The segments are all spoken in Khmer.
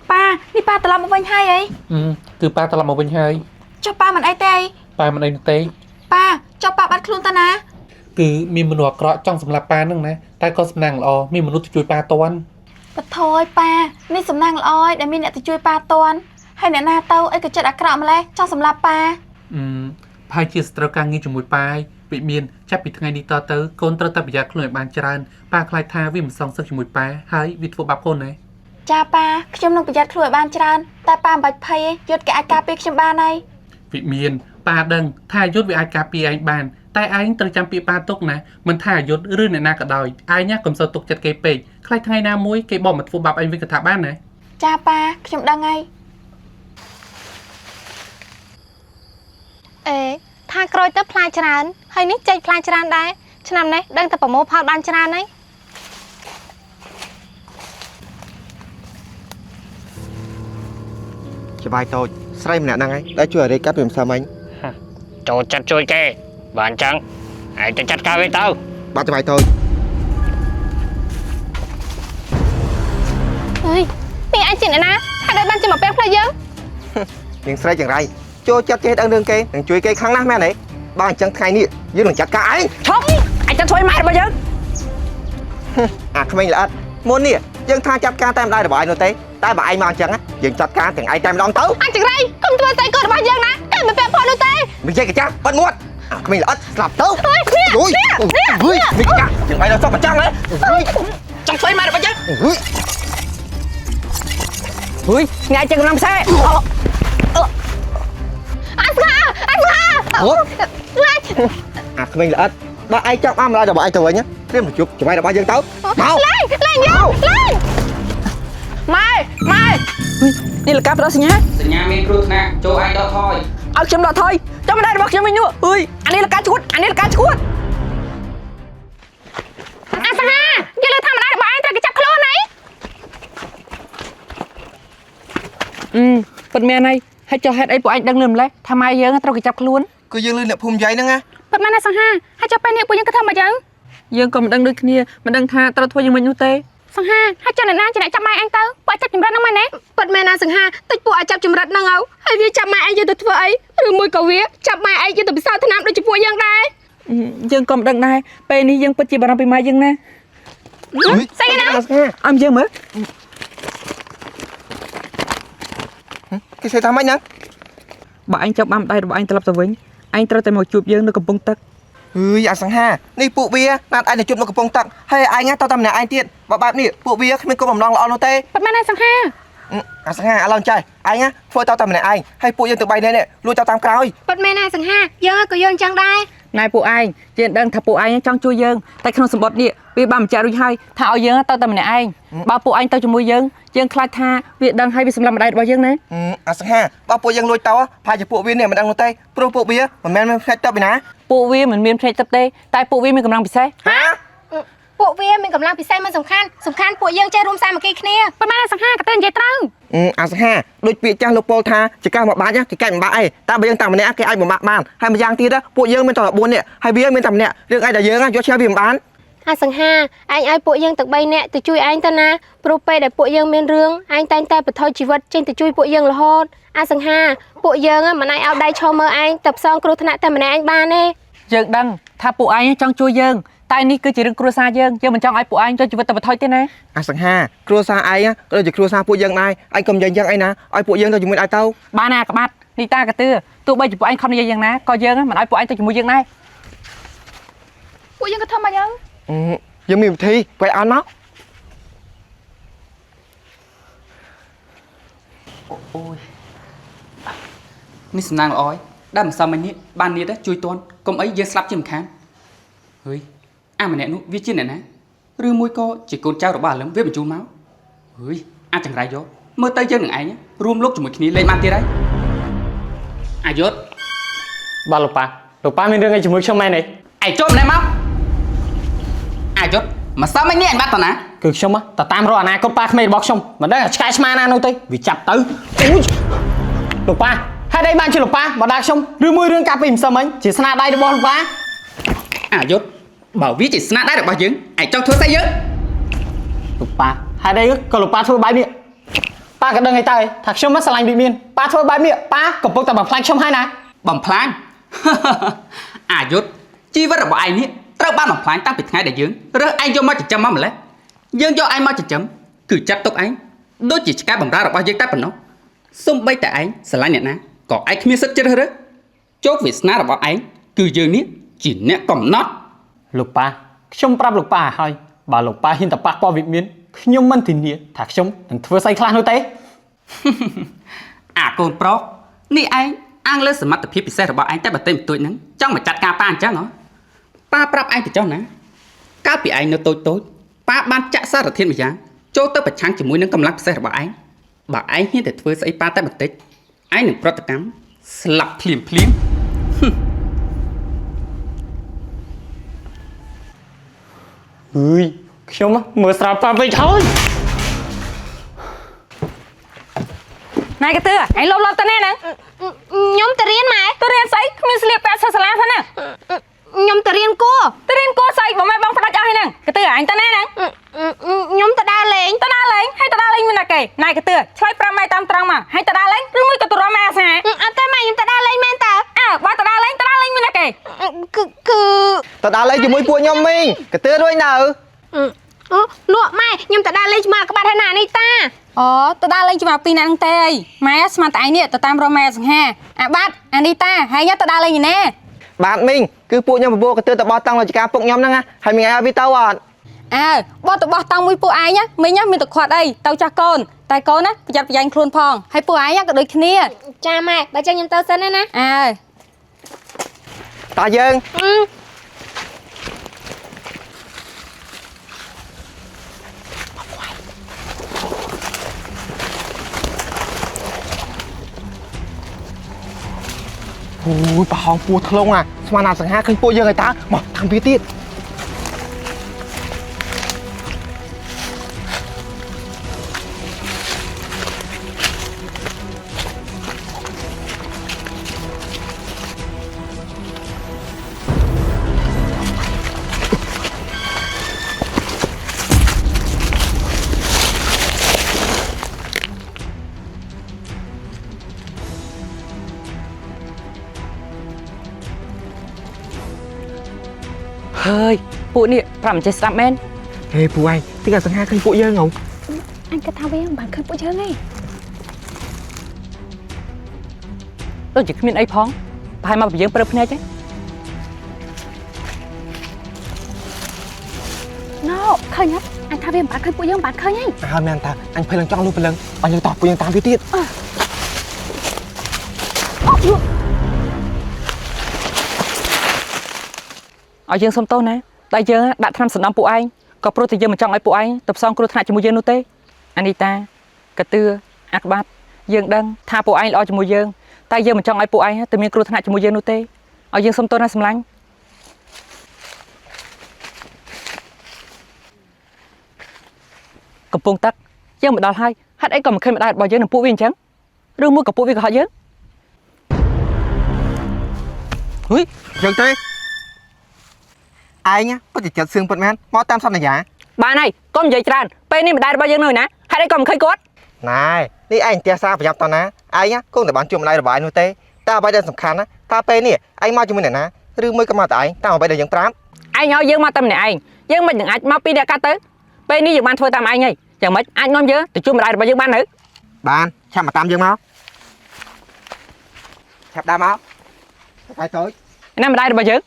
ba đi ba tao làm một bên hai ấy từ ba tao làm một bên hai cho ba mình ai tê ba mình ai tê ba cho ba bắt luôn ta ná คือมีมนุษย์เกราะจ้องสำหรับปลาหนึ่งนะแต่ก็สำนักอ๋อมีมนุษย์ช่วยปลาตอน ปะโถยปลานี่สำนักอ้อยเดี๋ยวมีเนี่ยจะช่วยปลาตอนให้เนี่ยนาเต้าไอ้กระจัดอักระมาเลยจ้องสำหรับปลาพายจีสตรการงี้จมูกปลายปิเมียนจับปิดไงดีต่อเตอคนตระตับยาขลุ่ยบานจานปลาคลายทาวิ่งซองสักจมูกปลาหายวิทย์บับคนไหน จ้าปลาขยมลงประหยัดขลุ่ยบานจานแต่ปลาใบไผ่ยศแกอากาเปียกชมบานใน วิเมียนปลาดังทายศวิอากาปีไอบานแต่ไอ้ตระจำปีปลาตกนะมันทายศเรื่องในนากระดอยไอ้เนี่ยกลมสตกจัดเกยเปย์คลายทายนามุ้ยเกยบอกมันฟูบับไอ้วิกระถาบ้านไหน จ้าปลาขยมดังไงถ้ากรอยเตอพลายจานให้นิจใจพลายจานได้ฉะนั้นเนี่ยดังแต่ปะโมพาบานจานไหน สบายตัวใส่มันนั่งไงได้ช่วยอะไรกับผมสามัญ โจจัดช่วยแกบ้านจังไอ้จะจัดการไว้เต้า บ้าสบายตัว เฮ้ยนี่ไอ้จิ๋นนะถ้าได้บ้านจะมาเป็นพลายเยอะ ยังใส่อย่างไรโจจัดเจดังเรื่องแกยังช่วยแกครั้งหน้าแม่ไหนบ้านจังไทยนี่ยืนหลังจัดการไอ้ ชกไอ้จะช่วยมาได้ปะเยอะ ทำไมล่ะมนเนี่ยยังทางจัดการแต้มได้หรือเปล่าไอ้โนเต้ได้บ่ไอ้มาจังอะยังจัดการแต่งไอ้แต้มลองเต้า anh chẳng đây không tôi tay cột bao giờ nè cái mình phải phơi đôi tay ไม่ใช่กระจับปันมดทำไมล่ะสลับเต้าเฮ้ยเฮ้ยไม่กระจับยังไงเราชอบกระจังเลยจังไฟมาหรือเปล่าเฮ้ย ui ngài chừng làm xe anh Sa โอ้ทำไมล่ะบ้าไอ้จับอ้ามอะไรเดี๋ยวบ่ไอ้ตัวเนี้ยเรียกมาจุบจะไปเดี๋ยวบ้ายังเต้าเมา lên vô lên mai đi là cáp đó xin nhá สัญญาเมนครูนะโจไอดอทอย เอาchấm đỏ thôi cho mình đây bọc cho mình nữa ui anh đi là cá chuột anh đi là cá chuột anh Sa giờ lên thăm anh bảo anh cái chắp khlo này เป็นเมียนายให้เจ้าเฮ็ดไอ้พวกไอ้ดังลืมเลยทำไมเยอะงั้นเราก็จับขลุ่น ก็ยังลืมเนี่ยภูมิใจนะไง เปิดมาในสังหาให้เจ้าไปเนี่ยปุยยังกระทำมาจัง ยังก็มันดังด้วยគ្នាมันดังท่าตระทวยยังมันอยู่เตะ สังหาให้เจ้าหน้าจะไหนจับไม้อังเต้าปล่อยจับจุ่มรัดน้องมันเน่เปิดแม่นาสังหาติดปูจับจุ่มรัดน้องเอาให้พี่จับไม้ไอ้ยืนตัวไอ้หรือมวยกวีจับไม้ไอ้ยืนตัวพิซซ่าถนามโดยจะปูยังได้ ยังก็มันดังได้ไปนี่ยังปัจจุบันไปมายังนะ ใส่กันนะ อ้ำยังมั้ย cái xe thang máy nhá บ่anhจับอ้ำได้บ่anhตลับตะវិញanhត្រូវតែមកជួបយើងនៅកំពង់ទឹក dạ sáng ha này phụ bia nạt ai để chụp nó cái bông tặng hay ai nhá tao tầm này ai tiện bảo bạn nè phụ bia mình có bầm lòng lọ nó tê เปิดมาในสังหา sáng ha lon trai ai nhá phôi tao tầm này ai hay phụ dân từ bay đây nè lui tao tam cao เปิดแม่นาสังหายังก็ยังจังได้ นายពួកឯងជាដឹងថាពួកឯងចង់ជួយយើងតែក្នុងសម្បត្តិនេះវាបានបញ្ជាក់រួចហើយថាឲ្យយើងទៅតែម្នាក់ឯងបើពួកឯងទៅជាមួយយើងខ្លាចថាវាដឹងហើយវាសម្លាប់ម្ដាយរបស់យើងណា sáng ha bao phụ dân lui tao phải cho phụ bia này mình đang nó tê pro phụ bia mà men phải tao bị ná ពួកវាមិនមានភ្នែកទឹកទេតែពួកវាមានកម្លាំងពិសេស hả ពួកវាមានកម្លាំងពិសេសមិនសំខាន់ពួកយើងចេះរួមសាមគ្គីគ្នាប៉ុន្មានសង្ហាក៏ទៅនិយាយត្រូវ sáng ha đôi bị trang lục pol tha chỉ cao một bát nhá chỉ cạnh bát ấy ta bây giờ tầm này cái ai một bát man hay mà giang tí đó phụ dân bên tao là buôn nè hay bia bên tầm nè riêng ai là dương á cho xe bìm bán អាសង្ហាអញឲ្យពួកយើងទាំង3នាក់ទៅជួយអញទៅណាព្រោះពេលដែលពួកយើងមានរឿងអញតែងតែបន្ថយជីវិតចេញទៅជួយពួកយើងរហូតអាសង្ហាពួកយើងមិនអាចឲ្យដៃឈរមើលអញទៅផ្សងគ្រោះថ្នាក់តែម្នាក់អញបានទេ យើងដឹងថាពួកឯងចង់ជួយយើងតែនេះគឺជារឿងគ្រួសារយើងមិនចង់ឲ្យពួកឯងចូលជីវិតទៅបន្ថយទេណា sáng ha cua sa ai á rồi chỉ cua sa phụ dân này anh cầm dân dân ai nè ai phụ dân tao chúng mình ai tao បានណាក្បាត់នេះតាក៏ទឿទោះបីជាពួកឯងខំនិយាយយ៉ាងណាក៏យើងមិនឲ្យពួកឯងទៅជាមួយយើងដែរ ពួកយើងក៏ធ្វើមកយ៉ាង dân mình thi quay ăn máu អូយនេះសំណាងល្អហើយដែលមិនសមនេះបាននេះជួយតន់កុំអីយើងស្លាប់ជាមិនខានហើយអាម្នាក់នោះវាជាអ្នកណាឬមួយក៏ជាកូនចៅរបស់អាលឹមវាបញ្ជូនមកហើយអាចចង្រៃយកមើលទៅយើងនឹងឯងរួមលោកជាមួយគ្នាលេងបានទៀតហើយអាយុធ បាទលោកប៉ាមានរឿងអីជាមួយខ្ញុំមែនទេ ឯងចូលម្នាក់មកអាយុធមកសមនេះអញបាត់តណា គឺខ្ញុំតតាមរកអនាគតប៉ាក្មេងរបស់ខ្ញុំមិនដឹងឆ្កែឆ្មាណានោះទេវាចាប់ទៅអូយលោកប៉ាហេតុអីបានជាលោកប៉ាមកដាក់ខ្ញុំឬមួយរឿងកាប់ពីម្សិលមិញជាស្នាដៃរបស់លោកប៉ា អាយុធបើវាជាស្នាដៃរបស់យើងឯងចង់ធ្វើស្អីយើង លោកប៉ាហេតុអីក៏លោកប៉ាធ្វើបែបនេះ ប៉ាក៏ដឹងហើយតើថាខ្ញុំមិនស្រឡាញ់វិមានប៉ាធ្វើបែបនេះប៉ាកំពុងតែបំផ្លាញខ្ញុំហើយណា បំផ្លាញ អាយុទ្ធជីវិតរបស់ឯងនេះត្រូវបានបំផ្លាញតាំងពីថ្ងៃដែលយើងរើសឯងយកមកចិញ្ចឹមមកម្លេះយើងយកឯងមកចិញ្ចឹមគឺចាត់ទុកឯងដូចជាឆ្កែបម្រើរបស់យើងតែប៉ុណ្ណោះសូម្បីតែឯងស្រឡាញ់អ្នកណាក៏ឯងគ្មានសិទ្ធិជ្រើសរើសជោគវាសនារបស់ឯងគឺយើងនេះជាអ្នកកំណត់ លោកប៉ាខ្ញុំប្រាប់លោកប៉ាហើយបើលោកប៉ាហ៊ានតែប៉ះពាល់វិមានខ្ញុំមិនធានាថាខ្ញុំនឹងធ្វើស្អីខ្លះនោះទេ អាកូនប្រុសនេះឯងអាងលើសមត្ថភាពពិសេសរបស់ឯងតែបន្តិចបន្តួចហ្នឹងចង់មកចាត់ការប៉ាអញ្ចឹងហ៎ប៉ាប្រាប់ឯងទៅចុះណាកាលពីឯងនៅតូចប៉ាបានចាក់សារធាតុម្យ៉ាងចូលទៅប្រឆាំងជាមួយនឹងកម្លាំងពិសេសរបស់ឯងបើឯងហ៊ានតែធ្វើស្អីប៉ាតែបន្តិចឯងនឹងប្រតិកម្មស្លាប់ភ្លាមអើយខ្ញុំមើលស្រាលប៉ាវិញហើយ ណៃកទឿឯងលបទៅណាហ្នឹង ខ្ញុំទៅរៀនម៉ែ ទៅរៀនស្អីគ្មានស្លៀកពាក់សិស្សសាលាហ្នឹងណា ខ្ញុំទៅរៀនគួរ ទៅរៀនគួរស្អីបើម៉ែបងផ្ដាច់អស់ហើយហ្នឹងកទឿឯងទៅណាហ្នឹង ខ្ញុំទៅដើរលេង ទៅដើរលេងហើយទៅដើរលេងមានណាគេណៃកទឿឆ្លើយប្រាប់ម៉ែតាមត្រង់មកហើយទៅដើរលេងឬមួយក៏ទៅរកម៉ែអាសា អត់ទេម៉ែខ្ញុំទៅដើរលេងមែនតើ អើបើទៅដើរលេងមានណាគេ គឺ ទៅដើរលេងជាមួយពួកខ្ញុំមីងកទឿរួយនៅ អូលក់ម៉ែខ្ញុំទៅដើរលេងជាមួយក្បាត់ហើយណានេះតា អូទៅដើរលេងជាមួយពីរនាក់ហ្នឹងទេអីម៉ែស្មានតែឯងនេះទៅតាមរកម៉ែសង្ហាអាបាត់អានីតាហើយទៅដើរលេងឯណា បាទមីងគឺពួកខ្ញុំបបួលកទឿទៅបោះតង់រាជការពុកខ្ញុំហ្នឹងណាហើយមីងឯងឲ្យវាទៅអត់ អើបោះទៅបោះតង់មួយពួកឯងណាមីងមានតែខាត់អីទៅចាស់កូនតែកូនណាប្រយ័ត្នប្រយែងខ្លួនផងហើយពួកឯងក៏ដូចគ្នា ចាម៉ែបើចឹងខ្ញុំទៅសិនណា អើ តាយើង អូយប្រហោងពស់ថ្លុងស្មានអាសង្ហាឃើញពួកយើងហើយតាមកខាងពីទៀតហើយពួកនេះប្រាប់មិនចេះស្ដាប់មែន ហេពួកឯងទីអាសង្ហាឃើញពួកយើងហ៎ អញគិតថាវាមិនបានឃើញពួកយើងទេ ដូចជាគ្មានអីផងប្រហែលមកពីយើងប្រើភ្នែកទេ ណូឃើញអត់អញថាវាមិនបានឃើញពួកយើងមិនបានឃើញទេ ហើយមែនតាអញភ័យឡើងចង់លុះព្រលឹងអញយើងតោះពួកយើងតាមវាទៀត ឲ្យយើងសុំទោសណាតែយើងដាក់ថ្នាំសណ្ដំពួកឯងក៏ព្រោះតែយើងមិនចង់ឲ្យពួកឯងទៅផ្សងគ្រោះថ្នាក់ជាមួយយើងនោះទេអានីតាកទឿអាក្បាត់យើងដឹងថាពួកឯងល្អជាមួយយើងតែយើងមិនចង់ឲ្យពួកឯងទៅមានគ្រោះថ្នាក់ជាមួយយើងនោះទេឲ្យយើងសុំទោសណាសម្លាញ់កំពុងទឹកយើងមកដល់ហើយហេតុអីក៏មិនឃើញម្ដាយរបស់យើងនឹងពួកវាអញ្ចឹងឬមួយក៏ពួកវាក៏ហត់យើង ហ៊ុយយើងទេឯងពិតជាចិត្តសឿងពិតមែនមកតាមសន្យា បានហើយកុំនិយាយច្រើនពេលនេះម្ដាយរបស់យើងនៅណាហេតុអីក៏មិនឃើញគាត់ ណែនេះឯងផ្ទះសារប្រញាប់តណាឯងគង់តែបានជួបម្ដាយរបស់ឯងនោះទេតែអ្វីដែលសំខាន់ណាថាពេលនេះឯងមកជាមួយអ្នកណាឬមួយក៏មកតែឯងតាមអ្វីដែលយើងប្រាប់ ឯងឲ្យយើងមកតែម្នាក់ឯងយើងមិននឹងអាចមកពីអ្នកកាត់ទៅពេលនេះយើងបានធ្វើតាមឯងហើយយ៉ាងម៉េចអាចនាំយើងទៅជួបម្ដាយរបស់យើងបាននៅ បានឆាប់មកតាមយើងមកឆាប់ដើរមកតែតូច ណាម្ដាយរបស់យើង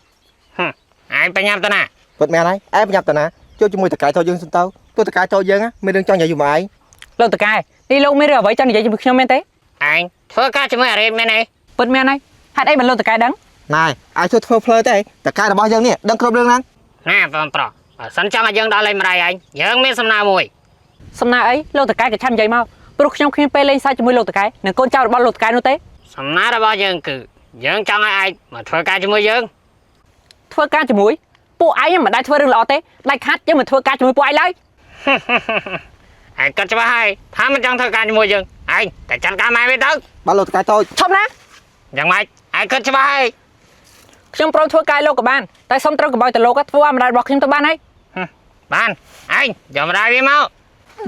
ឯងបញ្ញាប់ទៅណា ពិតមែនហើយឯងប្រញាប់តណាជួយជាមួយតកែតូចយើងសិនទៅទោះតកែតូចយើងមានរឿងចង់និយាយជាមួយឯង លោកតកែនេះលោកមានរឿងអ្វីចង់និយាយជាមួយខ្ញុំមែនទេ ឯងធ្វើការជាមួយអារ៉េតមែនទេ ពិតមែនហើយហេតុអីមិនលោកតកែដឹង ណែឯងជួយធ្វើផ្លើទេតកែរបស់យើងនេះដឹងគ្រប់រឿងហ្នឹង ណាបងប្រុសបើសិនចង់ឲ្យយើងដល់លេងម្ដាយឯងយើងមានសំណើមួយ សំណើអីលោកតកែក៏ឆាប់និយាយមកព្រោះខ្ញុំគ្មានពេលលេងសើចជាមួយលោកតកែនិងកូនចៅរបស់លោកតកែនោះទេ សំណើរបស់យើងគឺយើងចង់ឲ្យឯងមកធ្វើការជាមួយយើង ធ្វើការជាមួយពួកឯងមិនដែលធ្វើរឿងល្អទេដាច់ខាត់យើងមិនធ្វើការជាមួយពួកឯងឡើយ ឯងគិតច្បាស់ហើយថាមិនចង់ធ្វើការជាមួយយើងឯងតែចាត់ការម៉ែវាទៅ បាទលោកតកែតូច ឈប់ណា យ៉ាងម៉េចឯងគិតច្បាស់ហើយ ខ្ញុំព្រមធ្វើការលោកក៏បានតែសុំត្រូវកបោយទៅលោកធ្វើឲ្យម្ដាយរបស់ខ្ញុំទៅបានហើយ បានឯងយកម្ដាយវាមក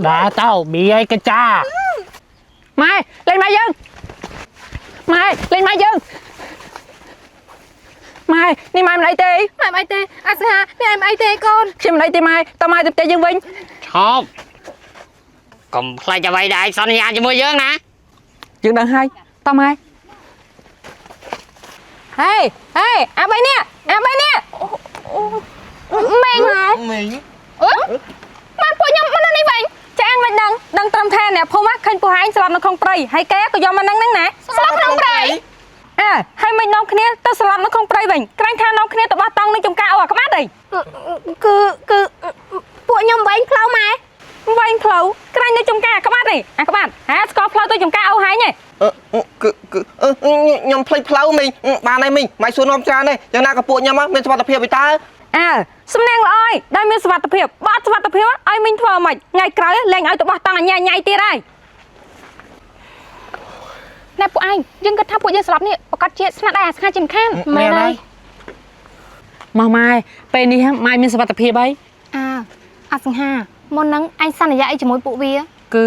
ដើរទៅប៊ីឲ្យកញ្ចា ម៉ែលេងម៉ែយើងម៉ែលេងម៉ែយើងម៉ែនេះម៉ែមិនអីទេ ម៉ែមិនអីទេអាសង្ហានេះឯងមិនអីទេកូន ខ្ញុំមិនអីទេម៉ែតើម៉ែទៅផ្ទះយើងវិញ ឈប់កុំខ្លាចអ្វីដែលឯងសន្យាជាមួយយើងណា យើងដឹងហើយតើម៉ែហេអា3នេះម៉េងហ៎ មីង ម៉ែពួកខ្ញុំមកនៅនេះវិញ ចាអញមិនដឹងត្រឹមថាអ្នកភូមិឃើញពួកឯងស្លាប់នៅក្នុងព្រៃហើយគេក៏យកមកហ្នឹងណា ស្លាប់ក្នុងព្រៃ ហើយមិននាំគ្នាទៅស្លាប់នៅក្នុងព្រៃវិញក្រែងថានាំគ្នាទៅបោះតង់នឹងចំការអូអាក្បាត់អី គឺពួកខ្ញុំវិញផ្លូវម៉ែ វែងផ្លូវក្រែងនៅចំការអាក្បាត់អីអាក្បាត់ស្គាល់ផ្លូវទៅចំការអូហែងហ៎ ខ្ញុំភ្លេចផ្លូវមីងបានហើយមីងម៉ៃសួរនាំច្រើនទេយ៉ាងណាក៏ពួកខ្ញុំមានសុខភាពវិតើ សំណាងល្អយដែលមានសុវត្ថិភាពបើអត់សុវត្ថិភាពឲ្យមីងធ្វើមិនថ្ងៃក្រោយលែងឲ្យទៅបោះតង់ញ៉ៃទៀតហើយណែពួកឯងយើងគិតថាពួកយើងស្លាប់នេះប្រកាសជាស្នាដៃអាស្ងាជាមិនខាន មែនហើយ មកម៉ែពេលនេះម៉ែមានសុវត្ថិភាពហើយ អាសង្ហាមុនហ្នឹងអញសន្យាអីជាមួយពួកវា គឺ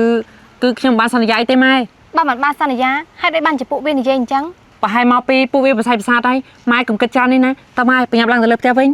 ខ្ញុំបានសន្យាអីទេម៉ែ បើមិនបានសន្យាហេតុអីបានជាពួកវានិយាយអញ្ចឹង ប្រហែលមកពីពួកវាបសាយបសាទហើយម៉ែកុំគិតច្រើននេះណាតើម៉ែប្រញាប់ឡើងទៅលើផ្ទះវិញ អ